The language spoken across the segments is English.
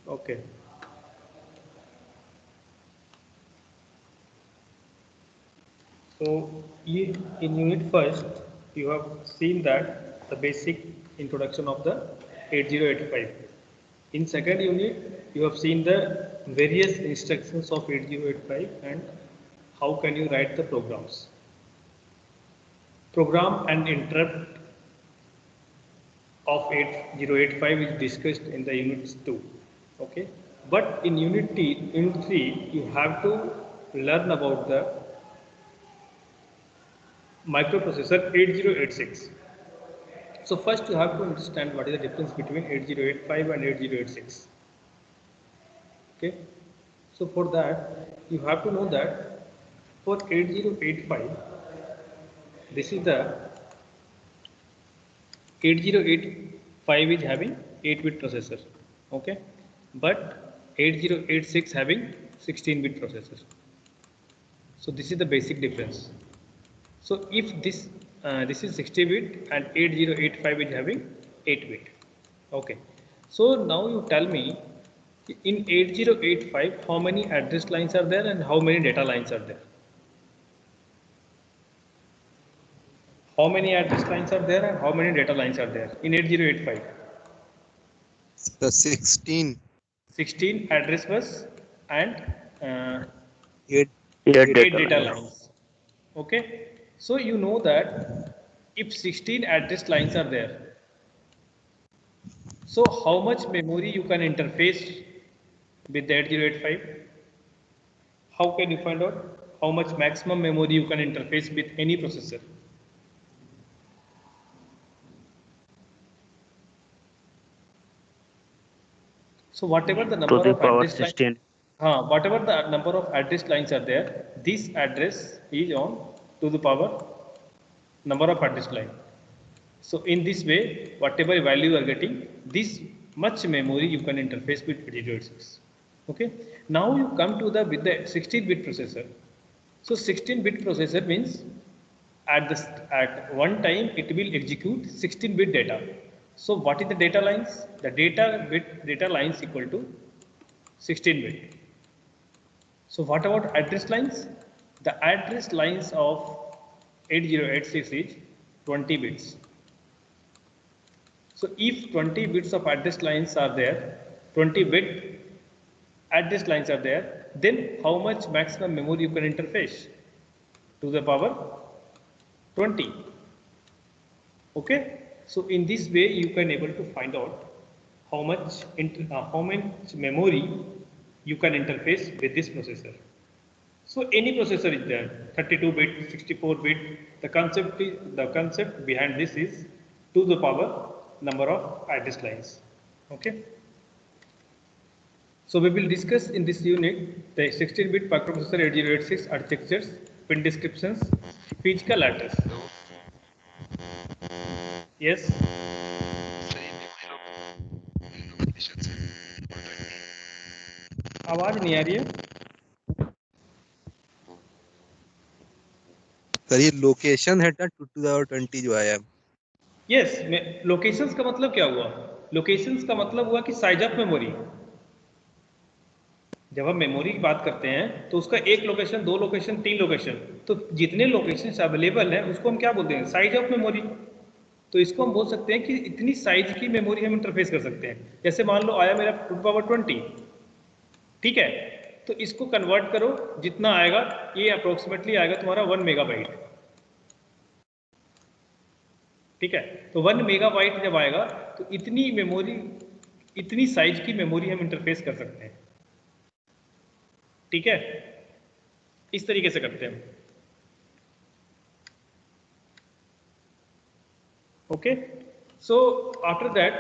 Okay. So in unit first, you have seen that the basic introduction of the 8085. In second unit, you have seen the various instructions of 8085 and how can you write the programs. Program and interrupt of 8085 is discussed in the units 2. Okay. But in unit 3, you have to learn about the microprocessor 8086. So first you have to understand what is the difference between 8085 and 8086. Okay. So for that you have to know that for 8085 this is the 8085 is having 8-bit processor. Okay. But 8086 having 16-bit processor. So this is the basic difference. So if this is 60-bit and 8085 is having 8-bit. Okay. So now you tell me in 8085 how many address lines are there and how many data lines are there? How many address lines are there and how many data lines are there in 8085? The 16. 16 address bus and uh, 8, 8 8 8 data data lines. lines. Okay. So you know that if 16 address lines are there, so how much memory you can interface with the 8085? How can you find out how much maximum memory you can interface with any processor? So whatever the To number the of power address lines, 16. whatever the number of address lines are there, this address is on to the power number of address line. So in this way, whatever value you are getting, this much memory you can interface with 8086. Okay. Now you come to the with the 16-bit processor. So 16-bit processor means at one time it will execute 16-bit data. So what is the data lines? The data lines equal to 16-bit. So what about address lines? The address lines of 8086 is 20 bits. So if 20 bits of address lines are there, 20-bit address lines are there, then how much maximum memory you can interface? To the power 20. Okay. So in this way you can able to find out how much memory you can interface with this processor. So any processor is there, 32-bit, 64-bit. The concept behind this is to the power number of address lines. Okay. So we will discuss in this unit the 16-bit microprocessor 8086 architectures, pin descriptions, physical address. Yes. आवाज नहीं आ रही है. Sir ये location है ना 2020 जो आया. Yes. Locations का मतलब क्या हुआ? लोकेशंस का मतलब हुआ कि साइज ऑफ मेमोरी. जब हम मेमोरी की बात करते हैं तो उसका एक लोकेशन, दो लोकेशन, तीन लोकेशन, तो जितने लोकेशंस अवेलेबल हैं उसको हम क्या बोलते हैं? Size of memory. तो इसको हम बोल सकते हैं कि इतनी साइज की मेमोरी हम इंटरफेस कर सकते हैं. जैसे मान लो आया मेरा 2 पावर 20, ठीक है, तो इसको कन्वर्ट करो, जितना आएगा ये अप्रोक्सीमेटली आएगा तुम्हारा 1 मेगाबाइट. ठीक है. तो 1 मेगाबाइट जब आएगा तो इतनी मेमोरी, इतनी साइज की मेमोरी हम इंटरफेस कर सकते हैं. ठीक है. इस तरीके से करते हैं. Okay. So after that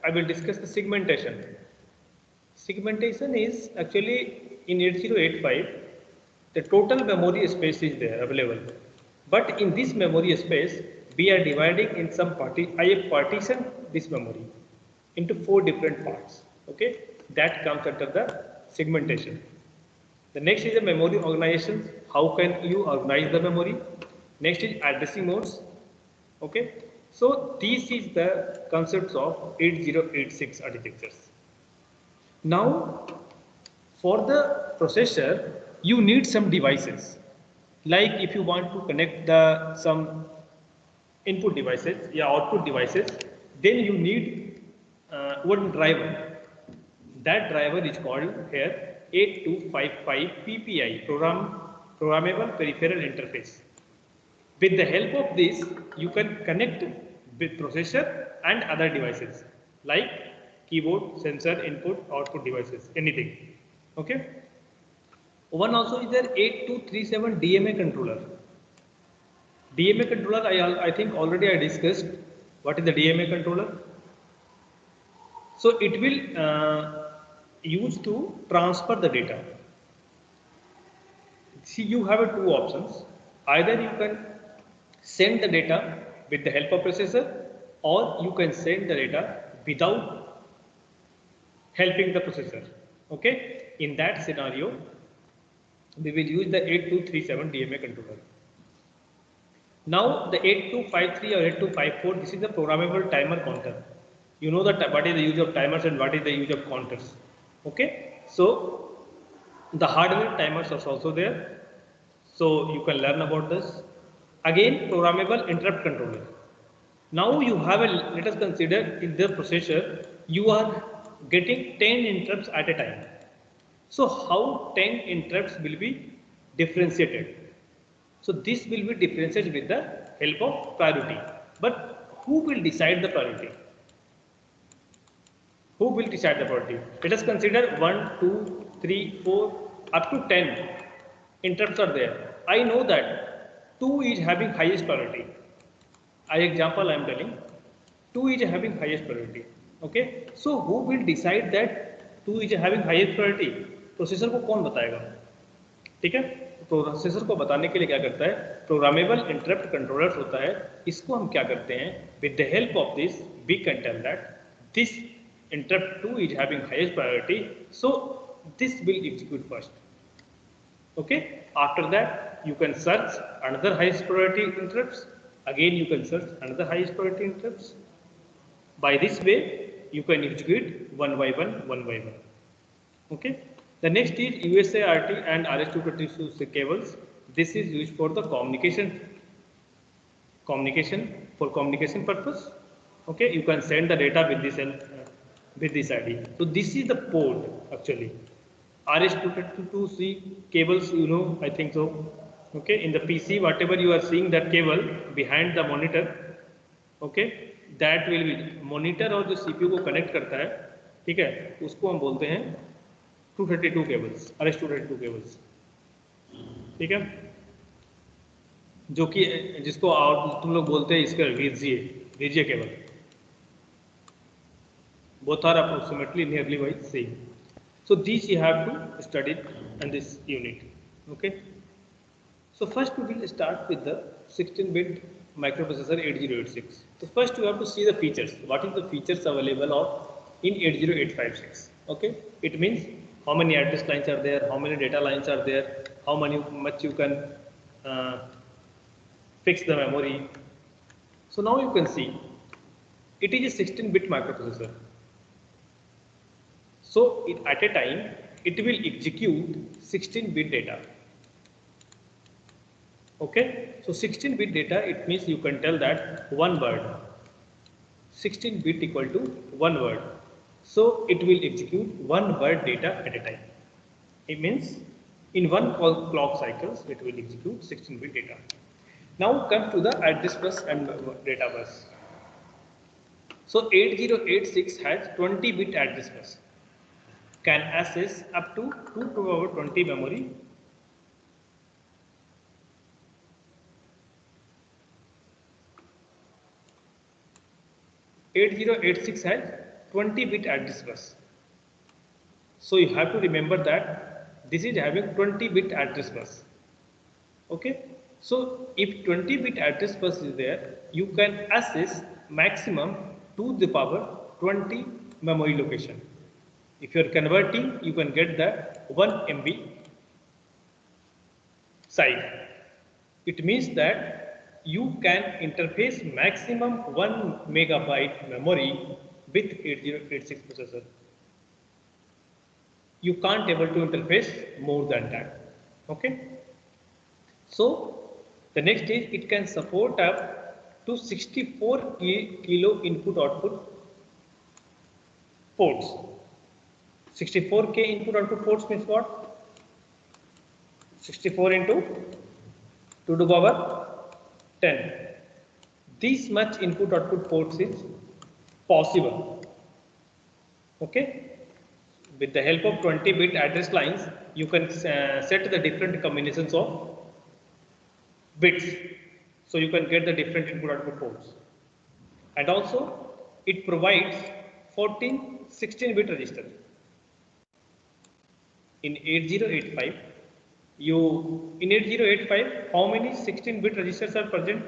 I will discuss the segmentation. Segmentation is actually in 8085 the total memory space is there available, but in this memory space we are dividing in some I have partitioned this memory into 4 different parts. Okay, that comes under the segmentation. The next is the memory organization. How can you organize the memory? Next is addressing modes. Okay, so this is the concepts of 8086 architectures. Now, for the processor, you need some devices. Like if you want to connect the some input devices, yeah, output devices, then you need one driver. That driver is called here 8255 PPI, Programmable Peripheral Interface. With the help of this, you can connect with processor and other devices like keyboard, sensor, input, output devices, anything. Okay. One also is there 8237 DMA controller. DMA controller, I think already I discussed what is the DMA controller. So it will use to transfer the data. See, you have two options. Either you can send the data with the help of processor, or you can send the data without helping the processor. Okay. In that scenario, we will use the 8237 DMA controller. Now the 8253 or 8254, this is the programmable timer counter. You know that what is the use of timers and what is the use of counters. Okay. So the hardware timers are also there. So you can learn about this. Again, programmable interrupt controller. Now you have a, let us consider in the processor, you are getting 10 interrupts at a time. So how 10 interrupts will be differentiated? So this will be differentiated with the help of priority. But who will decide the priority? Who will decide the priority? Let us consider 1, 2, 3, 4, up to 10 interrupts are there. I know that 2 is having highest priority. As example I am telling, 2 is having highest priority. Okay. So who will decide that 2 is having highest priority? Processor को कौन बताएगा? ठीक है. Processor को बताने के लिए क्या करता है, प्रोग्रामेबल इंटरप्ट कंट्रोलर्स होता है. इसको हम क्या करते हैं, with the help of this we can tell that this interrupt 2 is having highest priority, so this will execute first. Okay. After that you can search another highest priority interrupts, again you can search another highest priority interrupts. By this way you can execute one by one. Okay. The next is USART and RS-232 cables. This is used for the communication for communication purpose. Okay. You can send the data with this ID. So this is the port actually. RS-232C cables, you know, I think so. Okay. In the PC, whatever you are seeing that cable behind the monitor, okay, that will be monitor और जो CPU को connect करता है, ठीक है, उसको हम बोलते हैं 232 cables, RS-232 cables, ठीक है, जो कि जिसको तुम लोग बोलते हैं इसका VGA cable. Both are approximately nearly by same. So these you have to study in this unit. Okay. So first we will start with the 16-bit microprocessor 8086. So first you have to see the features. What is the features available of in 80856? Okay. It means how many address lines are there, how many data lines are there, how much you can fix the memory. So now you can see it is a 16-bit microprocessor. So at a time it will execute 16-bit data. Okay. So 16-bit data, it means you can tell that one word. 16-bit equal to one word. So it will execute one word data at a time. It means in one clock cycles it will execute 16-bit data. Now come to the address bus and data bus. So 8086 has 20-bit address bus. Can access up to 2 to the power 20 memory. (8086) has 20-bit address bus. So you have to remember that this is having 20-bit address bus. Okay. So if 20-bit address bus is there, you can access maximum to the power 20 memory location. If you are converting, you can get the 1 MB size. It means that you can interface maximum 1 megabyte memory with 8086 processor. you can't able to interface more than that. Okay. So the next is it can support up to 64 kilo input output ports. 64K input output ports means what? 64 into 2 to the power 10. This much input output ports is possible. Okay. With the help of 20-bit address lines, you can set the different combinations of bits. So you can get the different input output ports. And also it provides 14 16-bit register. In 8085, in 8085, how many 16-bit registers are present?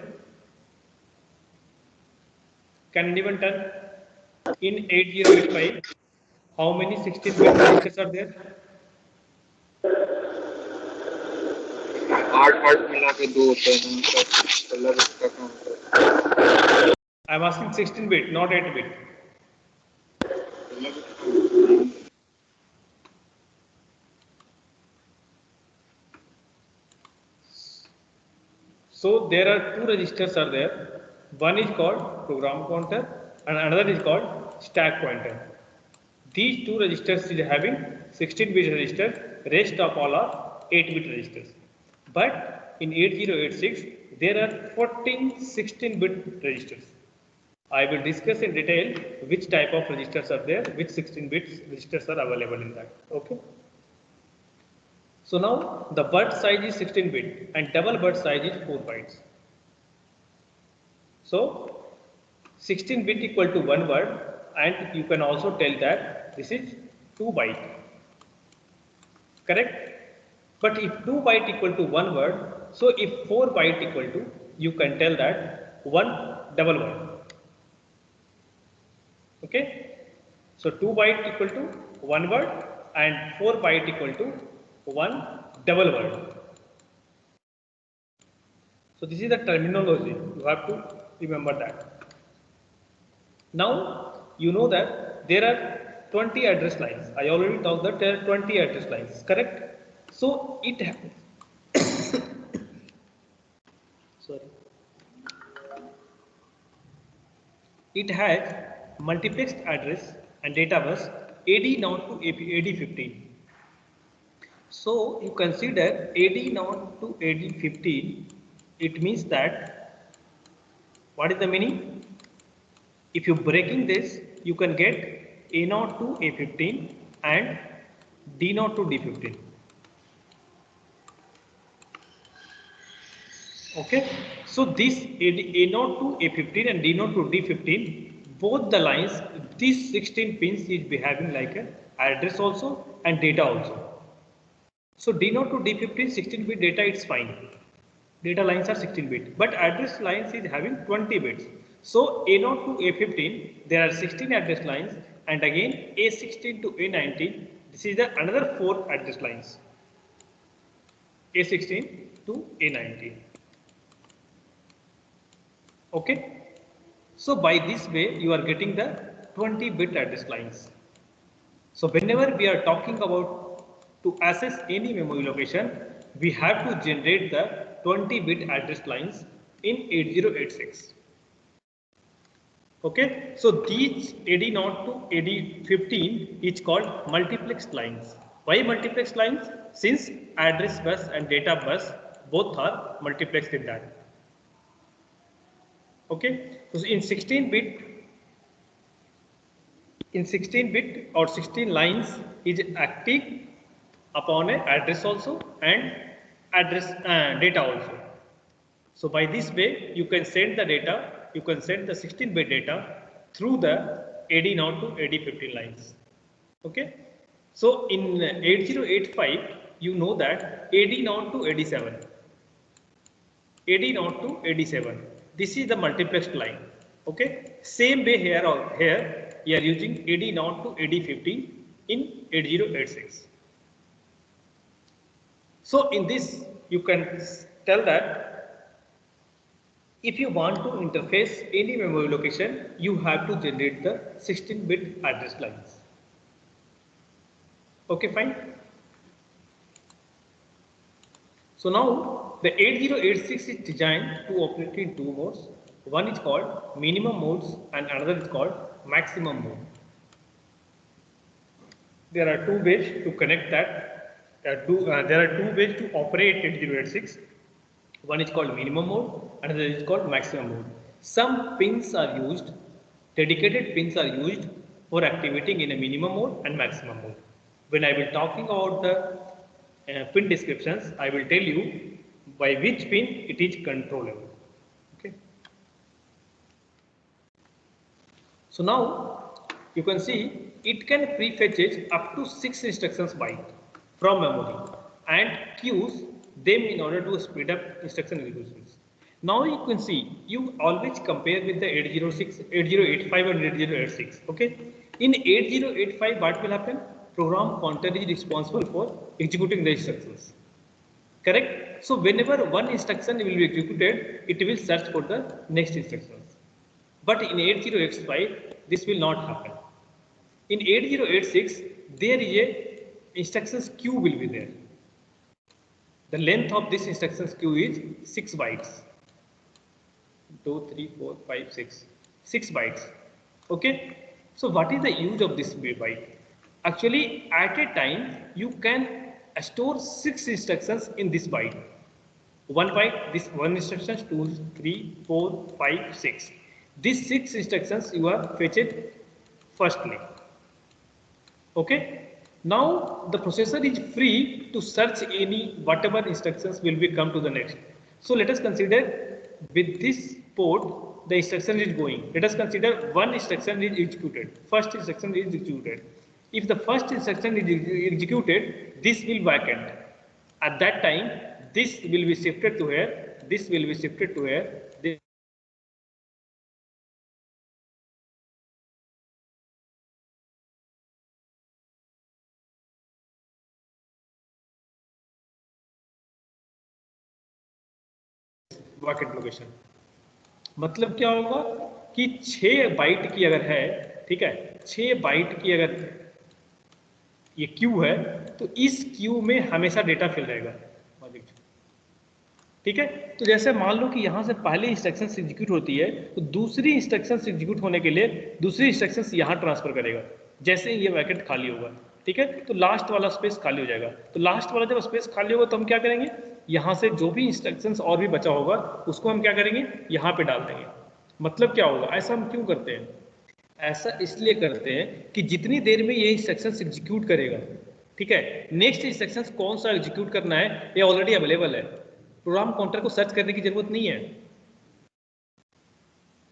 Can anyone tell? In 8085, how many 16-bit registers are there? 8 मिला के 2 होते हैं तो अलग इसका count है। I am asking 16-bit, not 8-bit. So there are two registers are there. One is called program pointer and another is called stack pointer. These two registers is having 16-bit register. Rest of all are 8-bit registers. But in 8086 there are 14 16-bit registers. I will discuss in detail which type of registers are there, which 16-bit registers are available in that. Okay. So now the word size is 16-bit and double word size is 4 bytes. So 16-bit equal to 1 word, and you can also tell that this is 2 byte. Correct? But if 2 byte equal to 1 word, so if 4 byte equal to, you can tell that 1 double word. Okay? So 2 byte equal to 1 word and 4 byte equal to 1 double word. So this is the terminology. You have to remember that. Now you know that there are 20 address lines. I already talked that there are 20 address lines. Correct? So it sorry. It has multiplexed address and data bus AD0 to AD15. So you consider AD0 to AD15, it means that, what is the meaning? If you breaking this, you can get A0 to A15 and D0 to D15. Okay, so this A0 to A15 and D0 to D15, both the lines, these 16 pins is behaving like an address also and data also. So D0 to D15 16-bit data, it's fine. Data lines are 16-bit, but address lines is having 20 bits. So A0 to A15, there are 16 address lines, and again A16 to A19, this is the another 4 address lines. A16 to A19. Okay. So by this way, you are getting the 20-bit address lines. So whenever we are talking about to access any memory location, we have to generate the 20-bit address lines in 8086. Okay, so these AD0 to AD15 is called multiplexed lines. Why multiplexed lines? Since address bus and data bus both are multiplexed in that. Okay, so in 16-bit or 16 lines is active upon a address also and address data also. So by this way, you can send the data, you can send the 16-bit data through the AD0 to AD15 lines. Okay. So in 8085, you know that AD0 to AD7, AD0 to AD7. This is the multiplexed line. Okay. Same way here we are using AD0 to AD15 in 8086. So in this, you can tell that if you want to interface any memory location, you have to generate the 16-bit address lines. Okay, fine. So now the 8086 is designed to operate in two modes. One is called minimum modes and another is called maximum mode. There are two ways to connect that. There are two ways to operate 8086. One is called minimum mode, another is called maximum mode. Some pins are used, dedicated pins are used for activating in a minimum mode and maximum mode. When I will talking about the pin descriptions, I will tell you by which pin it is controllable. Okay. So now you can see it can prefetches up to 6 instructions byte from memory and queues them in order to speed up instruction executions. Now you can see you always compare with the 806, 8085 and 8086. Okay. In 8085 what will happen? Program counter is responsible for executing the instructions. Correct? So whenever one instruction will be executed, it will search for the next instructions. But in 8085, this will not happen. In 8086, there is a instructions queue will be there. The length of this instructions queue is 6 bytes. 2, 3, 4, 5, 6. 6 bytes. Okay. So what is the use of this byte? Actually, at a time, you can store 6 instructions in this byte. One byte, this one instructions, 2, 3, 4, 5, 6. These 6 instructions you are fetched firstly. Okay. Now the processor is free to search any whatever instructions will be come to the next. So let us consider with this port the instruction is going. Let us consider one instruction is executed. First instruction is executed. If the first instruction is executed, this will vacant. At that time, this will be shifted to here. This will be shifted to here. This vacant location मतलब क्या होगा कि 6 bite की अगर है, ठीक है, 6 bite की अगर ये क्यू है तो इस क्यू में हमेशा डेटा फिल रहेगा। ठीक है। तो जैसे मान लो कि यहाँ से पहले इंस्ट्रक्शन एग्जीक्यूट होती है तो दूसरी इंस्ट्रक्शन एग्जीक्यूट होने के लिए दूसरी इंस्ट्रक्शन यहाँ ट्रांसफर करेगा। जैसे ही ये वैकेंट खाली होगा, ठीक है, तो लास्ट वाला स्पेस खाली हो जाएगा। तो लास्ट वाला जब स्पेस खाली होगा तो हम क्या करेंगे, यहाँ से जो भी इंस्ट्रक्शंस और भी बचा होगा उसको हम क्या करेंगे, यहाँ पे डाल देंगे। मतलब क्या होगा, ऐसा हम क्यों करते हैं? ऐसा इसलिए करते हैं कि जितनी देर में ये इंस्ट्रक्शंस एग्जीक्यूट करेगा, ठीक है, नेक्स्ट इंस्ट्रक्शंस कौन सा एग्जीक्यूट करना है ये ऑलरेडी अवेलेबल है। प्रोग्राम काउंटर को सर्च करने की जरूरत नहीं है।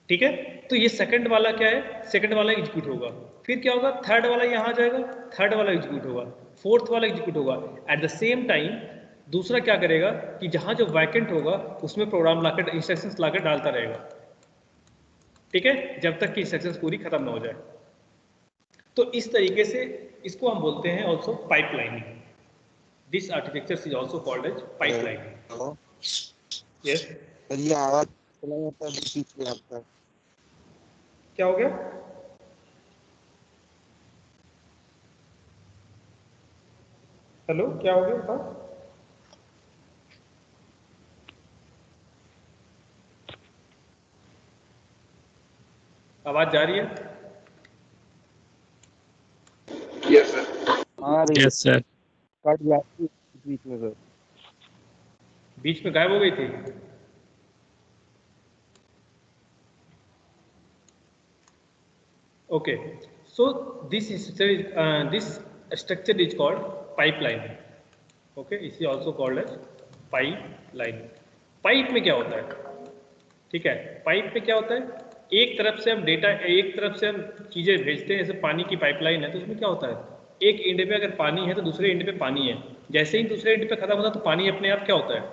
ठीक है, तो ये सेकंड वाला क्या है, सेकंड वाला एग्जीक्यूट होगा। फिर क्या होगा, थर्ड वाला यहाँ आ जाएगा, थर्ड वाला एग्जीक्यूट होगा, फोर्थ वाला एग्जीक्यूट होगा। एट द सेम टाइम दूसरा क्या करेगा कि जहां जो वैकेंट होगा उसमें प्रोग्राम लाकर इंस्ट्रक्शंस लाकर डालता रहेगा। ठीक है, जब तक कि इंस्ट्रक्शंस पूरी खत्म ना हो जाए। तो इस तरीके से इसको हम बोलते हैं also pipelining. This architecture is also called as pipelining. Yes, ये आवाज चला जाता है बीच में आपका। क्या हो गया? हेलो, क्या हो गया बताओ? आवाज जा रही है? Yes sir. हाँ यस सर। कट जाती बीच में सर। बीच में गायब हो गई थी। Okay, so this structure is called pipeline. Okay, इसे also called as pipeline. Pipe में क्या होता है? ठीक है, पाइप में क्या होता है, एक तरफ से हम डेटा, एक तरफ से हम चीजें भेजते हैं। जैसे पानी की पाइपलाइन है तो उसमें क्या होता है, एक एंड पे अगर पानी है तो दूसरे एंड पे पानी है। जैसे ही दूसरे एंड पे खत्म होता है तो पानी अपने आप क्या होता है,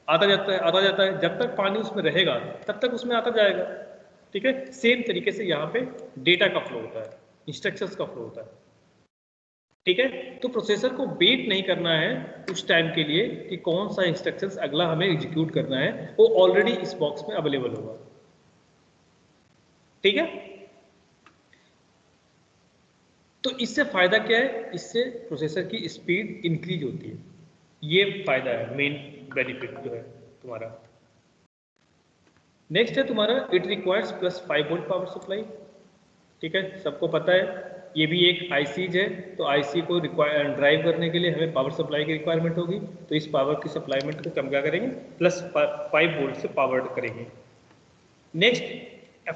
आता जाता है, आता जाता है। जब तक पानी उसमें रहेगा तब तक उसमें आता जाएगा। ठीक है, सेम तरीके से यहाँ पे डेटा का फ्लो होता है, इंस्ट्रक्शंस का फ्लो होता है। ठीक है, तो प्रोसेसर को वेट नहीं करना है उस टाइम के लिए कि कौन सा इंस्ट्रक्शंस अगला हमें एग्जीक्यूट करना है, वो ऑलरेडी इस बॉक्स में अवेलेबल होगा। ठीक है, तो इससे फायदा क्या है, इससे प्रोसेसर की स्पीड इंक्रीज होती है, ये फायदा है, मेन बेनिफिट जो है तुम्हारा। नेक्स्ट है तुम्हारा it requires +5 volt power supply. ठीक है, सबको पता है ये भी एक आईसीज है, तो आईसी को ड्राइव करने के लिए हमें पावर सप्लाई की रिक्वायरमेंट होगी, तो इस पावर की सप्लाईमेंट को कम क्या करेंगे, +5 वोल्ट से पावर्ड करेंगे। Next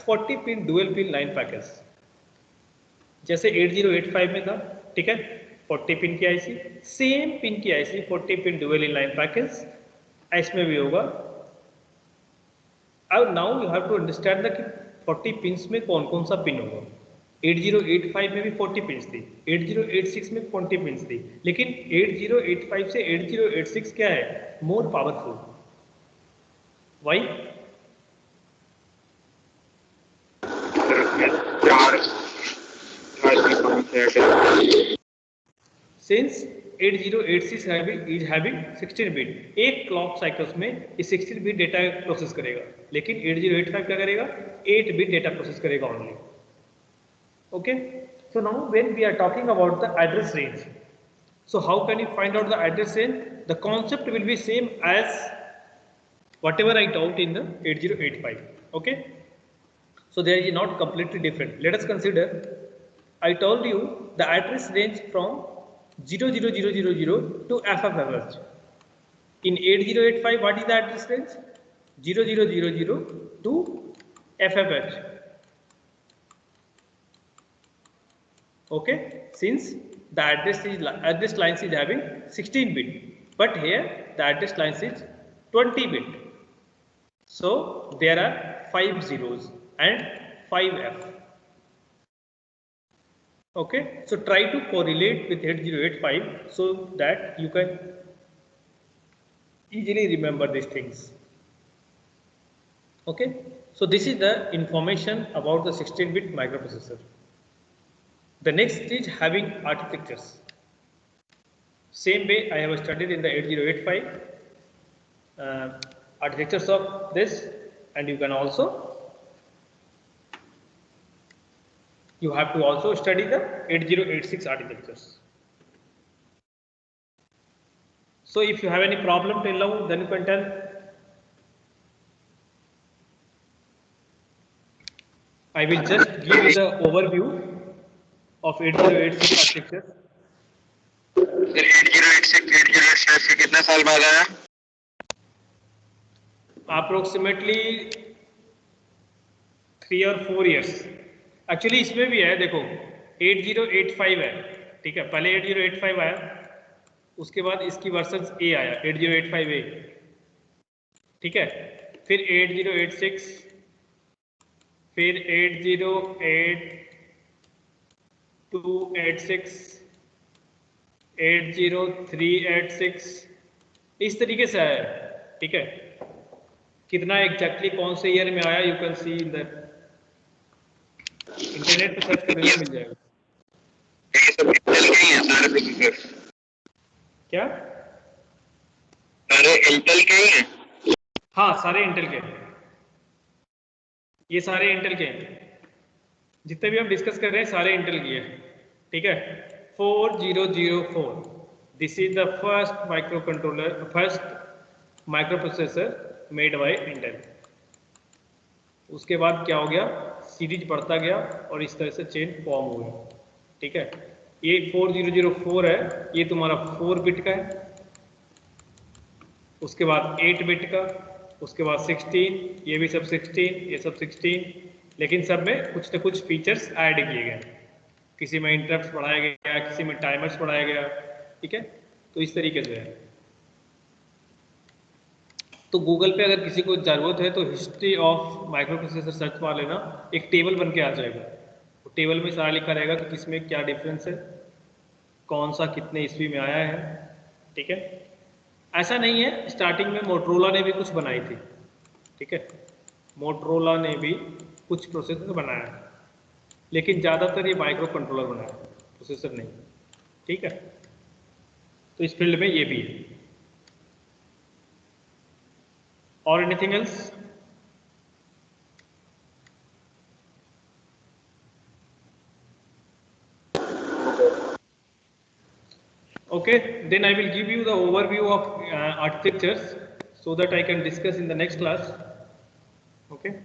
40 pin dual pin line package, जैसे 8085 में था, ठीक है, 40 पिन की आईसी, सेम पिन की IC 40 pin dual in line package इसमें भी होगा। अब now you have to understand the कि 40 पिंस में कौन कौन सा पिन होगा। 8085 में भी 40 पिंस थी, 8086 में 40 पिंस थी, लेकिन 8085 से 8086 क्या है, more powerful. Why? Since 8086 is having 16 bit, एक क्लॉक साइकिल्स में ये 16 बिट डेटा प्रोसेस करेगा, लेकिन 8085 क्या करेगा, 8 बिट डेटा प्रोसेस करेगा only. Okay, so now when we are talking about the address range, so how can you find out the address range? The concept will be same as whatever I taught in the 8085. Okay, so there is not completely different. Let us consider, I told you the address range from 00000 to FFFH. In 8085, what is the address range? 0000 to FFH. Okay, since the address lines is having 16 bit, but here the address lines is 20 bit. So there are 5 zeros and 5 F. Okay, so try to correlate with 8085 so that you can easily remember these things. Okay, so this is the information about the 16-bit microprocessor. The next is having architectures. Same way I have studied in the 8085 architectures of this, and you have to also study the 8086 architectures. So if you have any problem till now, then you can tell. I will just give you the overview of 8086 architecture. Sir 8086 8086 से कितना साल बाद आया? Approximately 3 or 4 years. Actually इसमें भी है, देखो 8085 है, ठीक है, पहले 8085 आया, उसके बाद इसकी वर्जन ए आया 8085A, ठीक है, फिर 8086, फिर 808286, 80386, इस तरीके से आया, ठीक है। कितना एग्जैक्टली कौन से ईयर में आया, you can see in the internet पे सर्च करने मिल जाएगा। ये सब इंटेल के ही हैं सारे प्रोसेसर? क्या सारे इंटेल के ही हैं? हाँ, सारे इंटेल के, ये सारे इंटेल के हैं, जितने भी हम डिस्कस कर रहे हैं सारे इंटेल की है, ठीक है। 4004, this is the first microprocessor made by Intel. उसके बाद क्या हो गया, सीरीज बढ़ता गया और इस तरह से चेन फॉर्म हो गया, ठीक है। ये 4004 है, ये तुम्हारा 4 बिट का है, उसके बाद 8 बिट का, उसके बाद 16, ये भी सब 16, ये सब 16, लेकिन सब में कुछ न कुछ फीचर्स ऐड किए गए, किसी में इंटरप्ट्स बढ़ाया गया, किसी में टाइमर्स बढ़ाया गया, ठीक है। तो इस तरीके से है। तो गूगल पे अगर किसी को ज़रूरत है तो हिस्ट्री ऑफ माइक्रोप्रोसेसर सर्च मार लेना, एक टेबल बन के आ जाएगा, तो टेबल में सारा लिखा रहेगा कि किसमें क्या डिफरेंस है, कौन सा कितने ईस्वी में आया है, ठीक है। ऐसा नहीं है, स्टार्टिंग में मोटरोला ने भी कुछ बनाई थी, ठीक है, मोटरोला ने भी कुछ प्रोसेसर बनाया है, लेकिन ज़्यादातर ये माइक्रो कंट्रोलर बनाया है, प्रोसेसर नहीं, ठीक है। तो इस फील्ड में ये भी है। और anything else? Okay, then I will give you the overview of architectures so that I can discuss in the next class. Okay,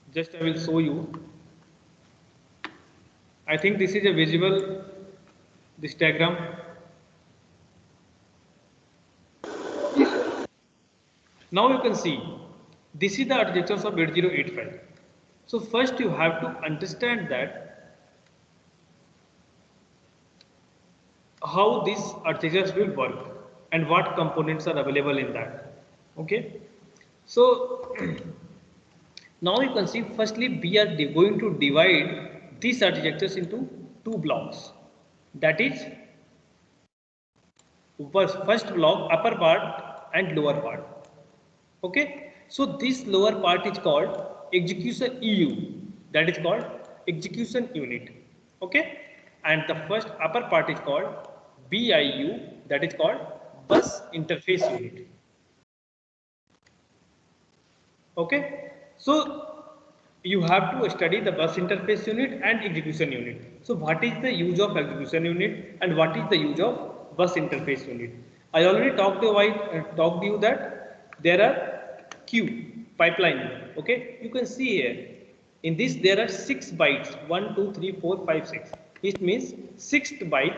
just I will show you. I think this is a visual, this diagram. Now you can see this is the architectures of 8085. So first you have to understand that how these architectures will work and what components are available in that. Okay, so now you can see firstly we are going to divide these architectures into two blocks, that is first block upper part and lower part. Okay, so this lower part is called execution EU, that is called execution unit. Okay, and the first upper part is called BIU, that is called bus interface unit. Okay, so you have to study the bus interface unit and execution unit. So what is the use of execution unit and what is the use of bus interface unit? I already talked to you that there are queue pipeline. Okay, you can see here in this there are 6 bytes 1 2 3 4 5 6. It means 6th byte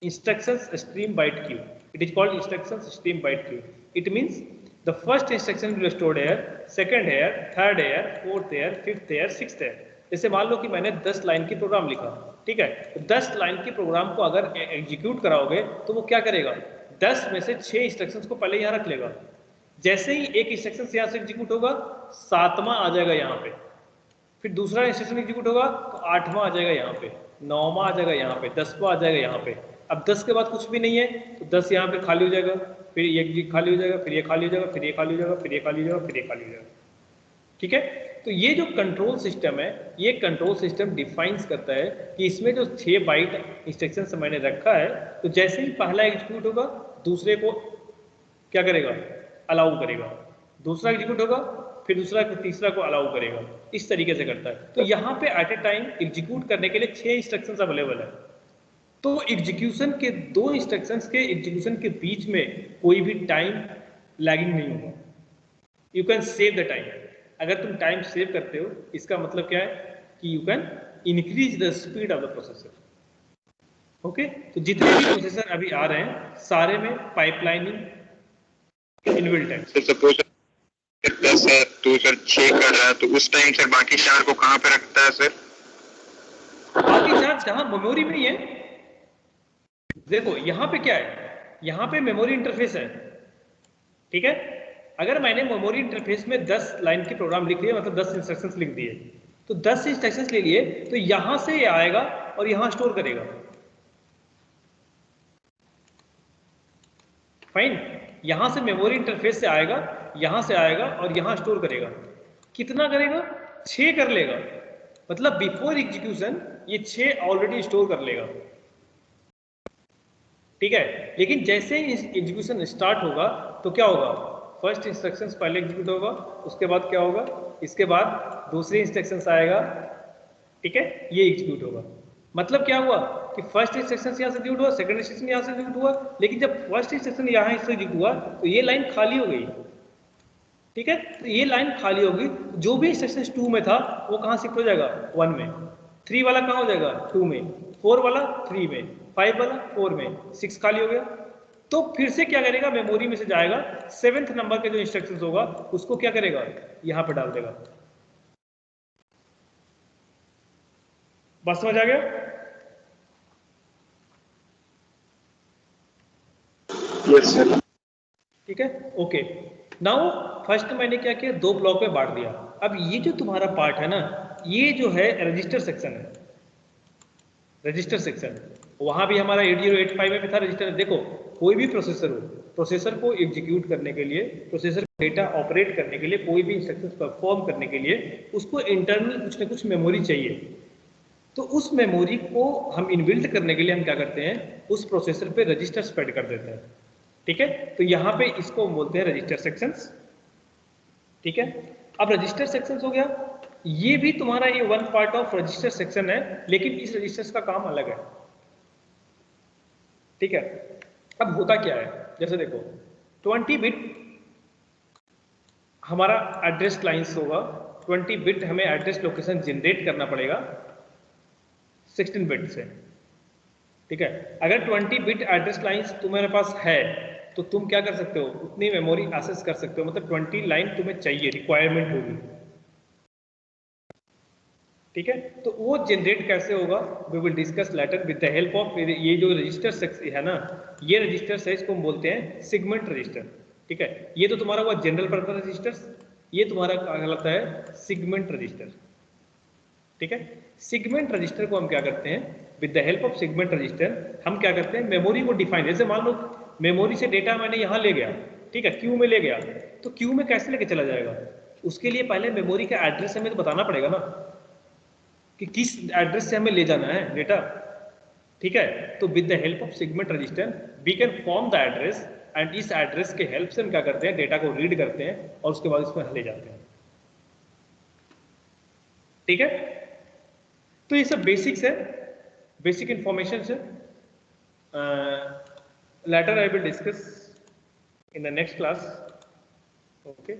instructions stream byte queue. It is called instructions stream byte queue. It means the first instruction will be stored here, second here, third here, fourth here, fifth here, sixth here. जैसे मान लो कि मैंने 10 line की programme लिखा, ठीक है, तो 10 line की प्रोग्राम को अगर एग्जीक्यूट कराओगे तो वो क्या करेगा, 10 में से 6 इंस्ट्रक्शंस को पहले यहाँ रख लेगा. जैसे ही एक इंस्ट्रक्शन यहाँ से एग्जीक्यूट होगा 7वां आ जाएगा यहाँ पे, फिर दूसरा इंस्ट्रक्शन एग्जीक्यूट होगा तो 8वां आ जाएगा यहाँ पे, 9वां आ जाएगा यहाँ पे, 10वां आ जाएगा यहाँ पे. अब 10 के बाद कुछ भी नहीं है तो 10 यहाँ पे खाली हो जाएगा, फिर ये खाली हो जाएगा, फिर ये खाली हो जाएगा, फिर ये खाली हो जाएगा, फिर ये खाली हो जाएगा, फिर ये खाली हो जाएगा. ठीक है, तो ये जो कंट्रोल सिस्टम है, ये कंट्रोल सिस्टम डिफाइंस करता है कि इसमें जो 6 बाइट इंस्ट्रक्शंस मैंने रखा है, तो जैसे ही पहला एग्जीक्यूट होगा दूसरे को क्या करेगा, अलाउ करेगा, दूसरा एग्जीक्यूट होगा फिर दूसरा तीसरा को अलाउ करेगा, इस तरीके से करता है. तो यहाँ पे एट ए टाइम एग्जीक्यूट करने के लिए 6 इंस्ट्रक्शंस अवेलेबल है. तो एग्जीक्यूशन के 2 इंस्ट्रक्शंस के एग्जीक्यूशन के बीच में कोई भी टाइम लैगिंग नहीं होगा. You can save the time. अगर तुम टाइम सेव करते हो इसका मतलब क्या है कि you can increase the speed of the processor. Okay, तो जितने भी प्रोसेसर अभी आ रहे हैं सारे में पाइपलाइनिंग इनबिल्ट है. सपोज 10 है तो सर 6 कर रहा है तो उस टाइम से बाकी 4 को कहाँ पे रखता है सर? बाकी 4 जहां मेमोरी में ही है. देखो यहाँ पे क्या है, यहाँ पे मेमोरी इंटरफेस है. ठीक है, अगर मैंने मेमोरी इंटरफेस में 10 लाइन की प्रोग्राम लिख लिया, मतलब 10 इंस्ट्रक्शंस लिख दिए, तो 10 इंस्ट्रक्शंस ले लिए तो यहां से ये आएगा और यहां स्टोर करेगा. फाइन, यहां से मेमोरी इंटरफेस से आएगा, यहां से आएगा और यहां स्टोर करेगा. कितना करेगा, 6 कर लेगा. मतलब बिफोर एग्जीक्यूशन ये 6 ऑलरेडी स्टोर कर लेगा. ठीक है, लेकिन जैसे ही एग्जीक्यूशन स्टार्ट होगा तो क्या होगा, फर्स्ट इंस्ट्रक्शंस पहले एग्जीक्यूट होगा, उसके बाद क्या होगा, इसके बाद दूसरी इंस्ट्रक्शंस आएगा. ठीक है, ये एग्जीक्यूट होगा. मतलब क्या हुआ कि फर्स्ट इंस्ट्रक्शन यहाँ से एग्जीक्यूट हुआ, सेकंड इंस्ट्रक्शन यहाँ से एग्जीक्यूट हुआ, लेकिन जब फर्स्ट इंस्ट्रक्शन यहाँ से एग्जीक्यूट हुआ तो ये लाइन खाली हो गई. ठीक है, तो ये लाइन खाली होगी, जो भी इंस्ट्रक्शन 2 में था वो कहाँ शिफ्ट हो जाएगा, 1 में. 3 वाला कहाँ हो जाएगा, 2 में. 4 वाला 3 में, 5 वाला 4 में, 6 खाली हो गया. तो फिर से क्या करेगा, मेमोरी में से जाएगा, 7th नंबर के जो इंस्ट्रक्शंस होगा उसको क्या करेगा, यहां पे डाल देगा. बस समझ आ गया? Yes sir. ठीक है, ओके. नाउ फर्स्ट मैंने क्या किया, 2 ब्लॉक में बांट दिया. अब ये जो तुम्हारा पार्ट है ना, ये जो है रजिस्टर सेक्शन है. रजिस्टर सेक्शन वहां भी हमारा 8085 में भी था रजिस्टर. देखो कोई भी प्रोसेसर हो, प्रोसेसर को एग्जीक्यूट करने के लिए, प्रोसेसर को डेटा ऑपरेट करने के लिए, कोई भी इंस्ट्रक्शंस परफॉर्म करने के लिए उसको इंटरनल कुछ ना कुछ मेमोरी चाहिए. तो उस मेमोरी को हम इनबिल्ट करने के लिए हम क्या करते हैं, उस प्रोसेसर पे रजिस्टर स्प्रेड कर देते हैं. ठीक है, तो यहाँ पे इसको बोलते हैं रजिस्टर सेक्शंस. ठीक है, अब रजिस्टर सेक्शंस हो गया. ये भी तुम्हारा ये 1 पार्ट ऑफ रजिस्टर सेक्शन है, लेकिन इस रजिस्टर्स का काम अलग है. ठीक है। अब होता क्या है, जैसे देखो 20 बिट हमारा एड्रेस लाइंस होगा, 20 बिट हमें एड्रेस लोकेशन जनरेट करना पड़ेगा 16 बिट से, ठीक है। अगर 20 बिट एड्रेस लाइंस तुम्हारे पास है तो तुम क्या कर सकते हो, उतनी मेमोरी एक्सेस कर सकते हो, मतलब 20 लाइन तुम्हें चाहिए, रिक्वायरमेंट होगी, ठीक है। तो वो जनरेट कैसे होगा, we will discuss later with the help of ये जो रजिस्टर है ना, ये रजिस्टर है, इसको हम बोलते हैं सिगमेंट रजिस्टर, ठीक है। ये तो तुम्हारा हुआ जनरल पर्पस रजिस्टर, ये तुम्हारा कहलाता है सिगमेंट रजिस्टर, ठीक है। सिगमेंट रजिस्टर को हम क्या करते हैं, with the help of segment register हम क्या करते हैं, मेमोरी को डिफाइन, जैसे मान लो मेमोरी से डेटा मैंने यहाँ ले गया, ठीक है, क्यू में ले गया, तो क्यू में कैसे लेके चला जाएगा, उसके लिए पहले मेमोरी का एड्रेस हमें तो बताना पड़ेगा ना कि किस एड्रेस से हमें ले जाना है डेटा, ठीक है। तो with the help of segment register we can form the address, and इस एड्रेस के हेल्प से हम क्या करते हैं, डेटा को रीड करते हैं और उसके बाद इसमें ले जाते हैं, ठीक है। तो ये सब बेसिक्स है, बेसिक इंफॉर्मेशन है। Later I will discuss in the next class, okay.